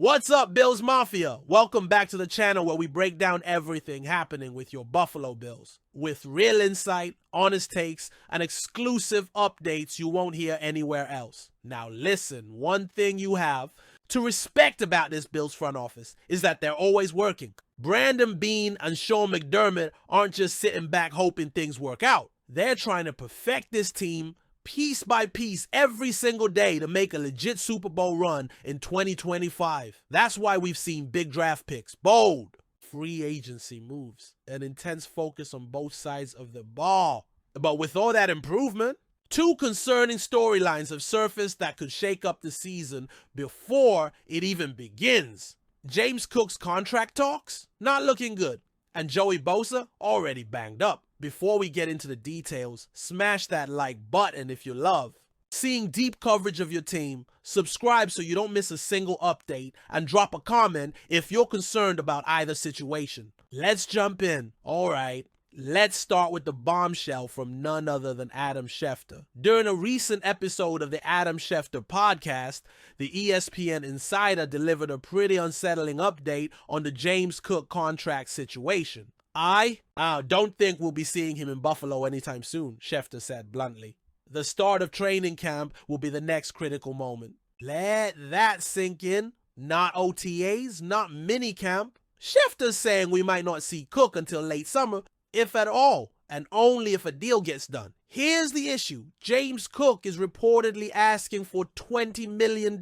What's up, Bills Mafia? Welcome back to the channel where we break down everything happening with your Buffalo Bills. With real insight, honest takes, and exclusive updates you won't hear anywhere else. Now listen, one thing you have to respect about this Bills front office is that they're always working. Brandon Beane and Sean McDermott aren't just sitting back hoping things work out. They're trying to perfect this team piece by piece every single day to make a legit Super Bowl run in 2025. That's why we've seen big draft picks, bold free agency moves, an intense focus on both sides of the ball. But with all that improvement, two concerning storylines have surfaced that could shake up the season before it even begins. James Cook's contract talks, not looking good, and Joey Bosa already banged up. Before we get into the details, smash that like button if you love seeing deep coverage of your team, subscribe so you don't miss a single update, and drop a comment if you're concerned about either situation. Let's jump in. Alright, let's start with the bombshell from none other than Adam Schefter. During a recent episode of the Adam Schefter podcast, the ESPN insider delivered a pretty unsettling update on the James Cook contract situation. I don't think we'll be seeing him in Buffalo anytime soon, Schefter said bluntly. The start of training camp will be the next critical moment. Let that sink in. Not OTAs, not minicamp. Schefter's saying we might not see Cook until late summer, if at all, and only if a deal gets done. Here's the issue. James Cook is reportedly asking for $20 million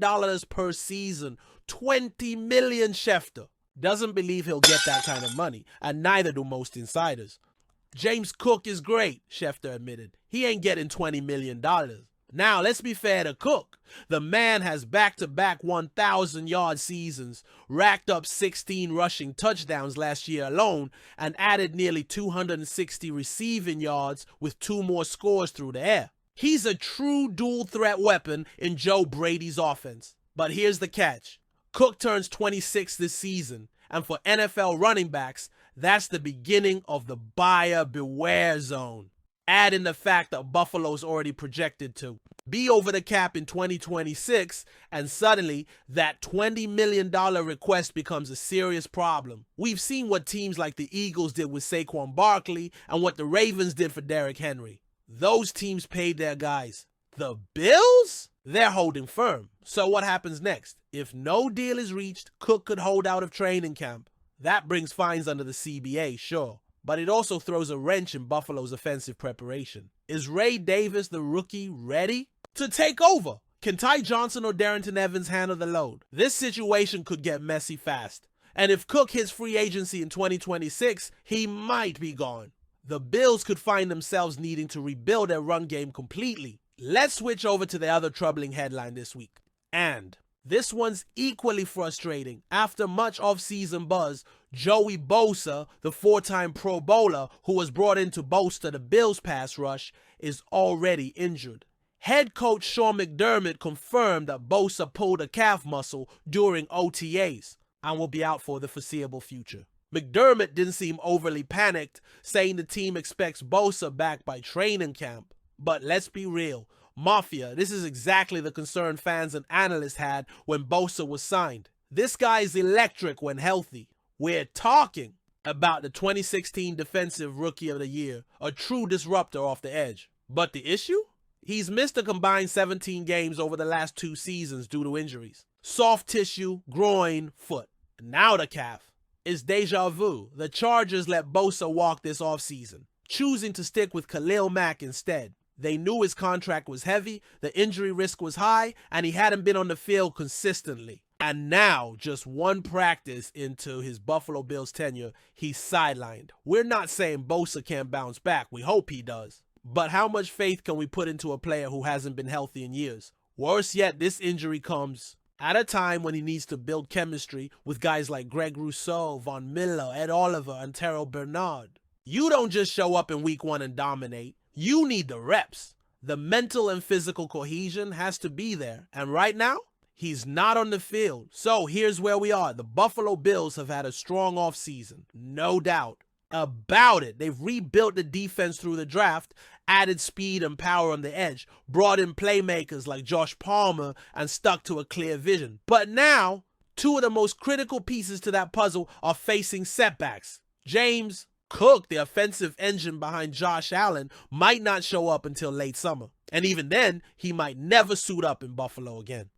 per season. $20 million, Schefter. Doesn't believe he'll get that kind of money, and neither do most insiders. James Cook is great, Schefter admitted. He ain't getting $20 million. Now, let's be fair to Cook. The man has back-to-back 1,000-yard seasons, racked up 16 rushing touchdowns last year alone, and added nearly 260 receiving yards with 2 more scores through the air. He's a true dual-threat weapon in Joe Brady's offense. But here's the catch. Cook turns 26 this season, and for NFL running backs, that's the beginning of the buyer beware zone. Add in the fact that Buffalo's already projected to be over the cap in 2026, and suddenly that $20 million request becomes a serious problem. We've seen what teams like the Eagles did with Saquon Barkley and what the Ravens did for Derrick Henry. Those teams paid their guys. The Bills? They're holding firm. So what happens next? If no deal is reached, Cook could hold out of training camp. That brings fines under the CBA, sure. But it also throws a wrench in Buffalo's offensive preparation. Is Ray Davis, the rookie, ready to take over? Can Ty Johnson or Darrington Evans handle the load? This situation could get messy fast. And if Cook hits free agency in 2026, he might be gone. The Bills could find themselves needing to rebuild their run game completely. Let's switch over to the other troubling headline this week. And this one's equally frustrating. After much off-season buzz, Joey Bosa, the 4-time Pro Bowler who was brought in to bolster the Bills' pass rush, is already injured. Head coach Sean McDermott confirmed that Bosa pulled a calf muscle during OTAs and will be out for the foreseeable future. McDermott didn't seem overly panicked, saying the team expects Bosa back by training camp. But let's be real. Mafia, this is exactly the concern fans and analysts had when Bosa was signed. This guy is electric when healthy. We're talking about the 2016 Defensive Rookie of the Year, a true disruptor off the edge. But the issue? He's missed a combined 17 games over the last 2 seasons due to injuries. Soft tissue, groin, foot. Now the calf. It's deja vu. The Chargers let Bosa walk this offseason, choosing to stick with Khalil Mack instead. They knew his contract was heavy, the injury risk was high, and he hadn't been on the field consistently. And now, just one practice into his Buffalo Bills tenure, he's sidelined. We're not saying Bosa can't bounce back. We hope he does. But how much faith can we put into a player who hasn't been healthy in years? Worse yet, this injury comes at a time when he needs to build chemistry with guys like Greg Rousseau, Von Miller, Ed Oliver, and Terrell Bernard. You don't just show up in week 1 and dominate. You need the reps. The mental and physical cohesion has to be there. And right now, he's not on the field. So here's where we are. The Buffalo Bills have had a strong offseason. No doubt about it. They've rebuilt the defense through the draft, added speed and power on the edge, brought in playmakers like Josh Palmer, and stuck to a clear vision. But now, two of the most critical pieces to that puzzle are facing setbacks. James Cook, the offensive engine behind Josh Allen, might not show up until late summer. And even then, he might never suit up in Buffalo again.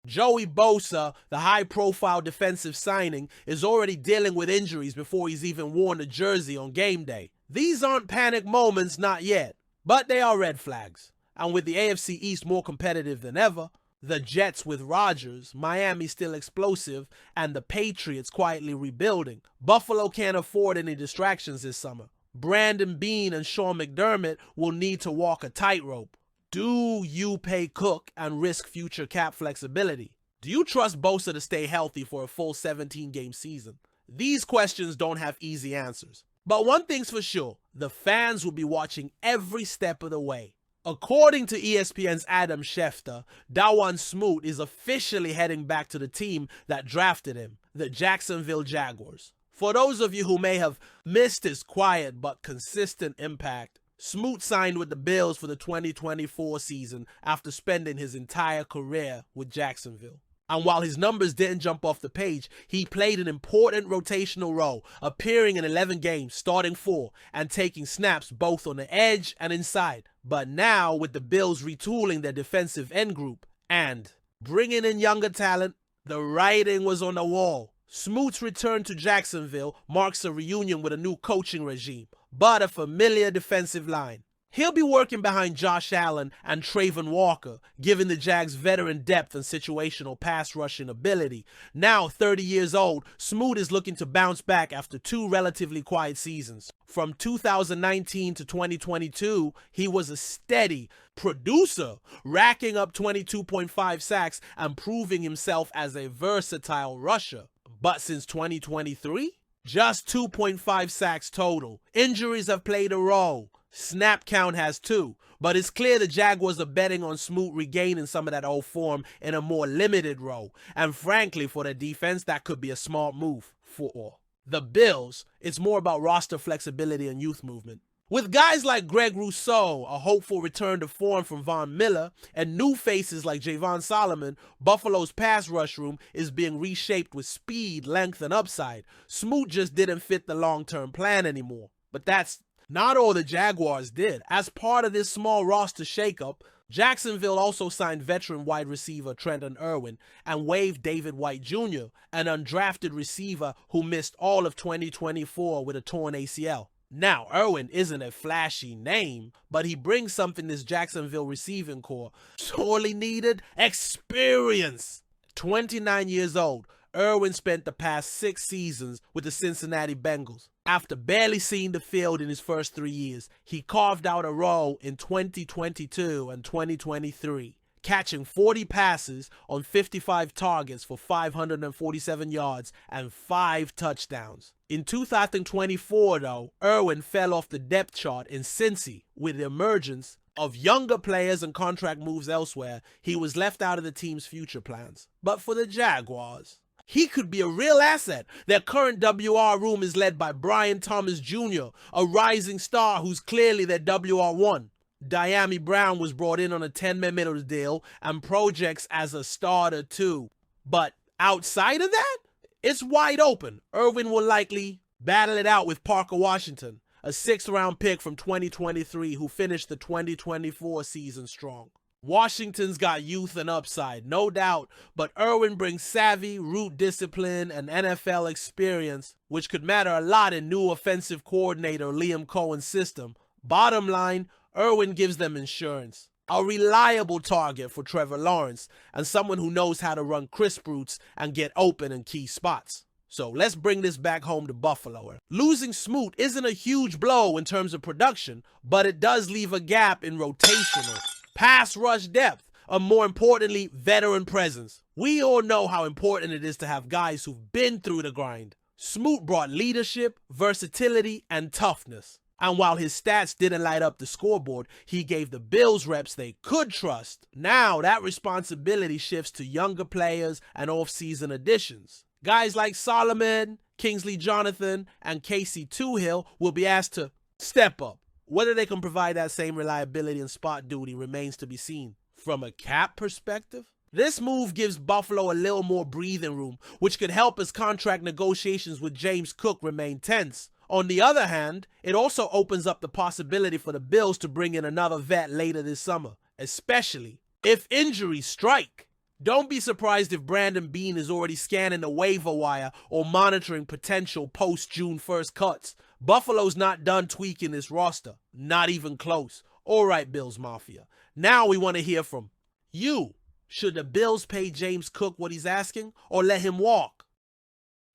Joey Bosa, the high-profile defensive signing, is already dealing with injuries before he's even worn the jersey on game day. These aren't panic moments, not yet, but they are red flags. And with the AFC East more competitive than ever, the Jets with Rodgers, Miami still explosive, and the Patriots quietly rebuilding, Buffalo can't afford any distractions this summer. Brandon Beane and Sean McDermott will need to walk a tightrope. Do you pay Cook and risk future cap flexibility? Do you trust Bosa to stay healthy for a full 17-game season? These questions don't have easy answers. But one thing's for sure, the fans will be watching every step of the way. According to ESPN's Adam Schefter, Dawuane Smoot is officially heading back to the team that drafted him, the Jacksonville Jaguars. For those of you who may have missed his quiet but consistent impact, Smoot signed with the Bills for the 2024 season after spending his entire career with Jacksonville. And while his numbers didn't jump off the page, he played an important rotational role, appearing in 11 games, starting 4, and taking snaps both on the edge and inside. But now, with the Bills retooling their defensive end group and bringing in younger talent, the writing was on the wall. Smoot's return to Jacksonville marks a reunion with a new coaching regime, but a familiar defensive line. He'll be working behind Josh Allen and Trayvon Walker, giving the Jags veteran depth and situational pass rushing ability. Now 30 years old, Smoot is looking to bounce back after 2 relatively quiet seasons. From 2019 to 2022, he was a steady producer, racking up 22.5 sacks and proving himself as a versatile rusher. But since 2023, just 2.5 sacks total. Injuries have played a role. Snap count has too, but it's clear the Jaguars are betting on Smoot regaining some of that old form in a more limited role, and frankly for their defense that could be a smart move. For the Bills, it's more about roster flexibility and youth movement. With guys like Greg Rousseau, a hopeful return to form from Von Miller, and new faces like Javon Solomon, Buffalo's pass rush room is being reshaped with speed, length, and upside. Smoot just didn't fit the long-term plan anymore, but that's not all the Jaguars did. As part of this small roster shakeup, Jacksonville also signed veteran wide receiver Trenton Irwin and waived David White Jr., an undrafted receiver who missed all of 2024 with a torn ACL. Now, Irwin isn't a flashy name, but he brings something this Jacksonville receiving corps sorely needed: experience. 29 years old, Irwin spent the past 6 seasons with the Cincinnati Bengals. After barely seeing the field in his first 3 years, he carved out a role in 2022 and 2023, catching 40 passes on 55 targets for 547 yards and 5 touchdowns. In 2024, though, Irwin fell off the depth chart in Cincy. With the emergence of younger players and contract moves elsewhere, he was left out of the team's future plans. But for the Jaguars, he could be a real asset. Their current WR room is led by Brian Thomas Jr., a rising star who's clearly their WR1. Diami Brown was brought in on a $10 million deal and projects as a starter too. But outside of that, it's wide open. Irwin will likely battle it out with Parker Washington, a 6th-round pick from 2023 who finished the 2024 season strong. Washington's got youth and upside, no doubt, but Irwin brings savvy, route discipline, and NFL experience, which could matter a lot in new offensive coordinator Liam Cohen's system. Bottom line, Irwin gives them insurance. A reliable target for Trevor Lawrence, and someone who knows how to run crisp routes and get open in key spots. So let's bring this back home to Buffalo. Losing Smoot isn't a huge blow in terms of production, but it does leave a gap in rotational pass rush depth, and more importantly, veteran presence. We all know how important it is to have guys who've been through the grind. Smoot brought leadership, versatility, and toughness. And while his stats didn't light up the scoreboard, he gave the Bills reps they could trust. Now that responsibility shifts to younger players and off-season additions. Guys like Solomon, Kingsley Jonathan, and Casey Toohill will be asked to step up. Whether they can provide that same reliability and spot duty remains to be seen. From a cap perspective, This move gives Buffalo a little more breathing room, which could help as contract negotiations with James Cook remain tense. On the other hand, it also opens up the possibility for the Bills to bring in another vet later this summer, especially if injuries strike. Don't be surprised if Brandon Beane is already scanning the waiver wire or monitoring potential post-June 1st cuts. Buffalo's not done tweaking this roster. Not even close. All right, Bills Mafia. Now we want to hear from you. Should the Bills pay James Cook what he's asking or let him walk?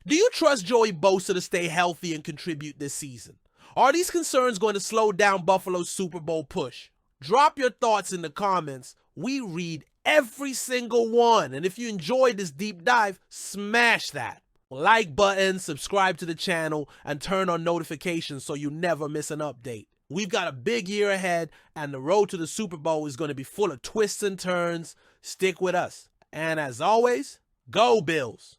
Do you trust Joey Bosa to stay healthy and contribute this season? Are these concerns going to slow down Buffalo's Super Bowl push? Drop your thoughts in the comments. We read every single one. And if you enjoyed this deep dive, smash that like button, subscribe to the channel, and turn on notifications so you never miss an update. We've got a big year ahead, and the road to the Super Bowl is going to be full of twists and turns. Stick with us. And as always, go Bills!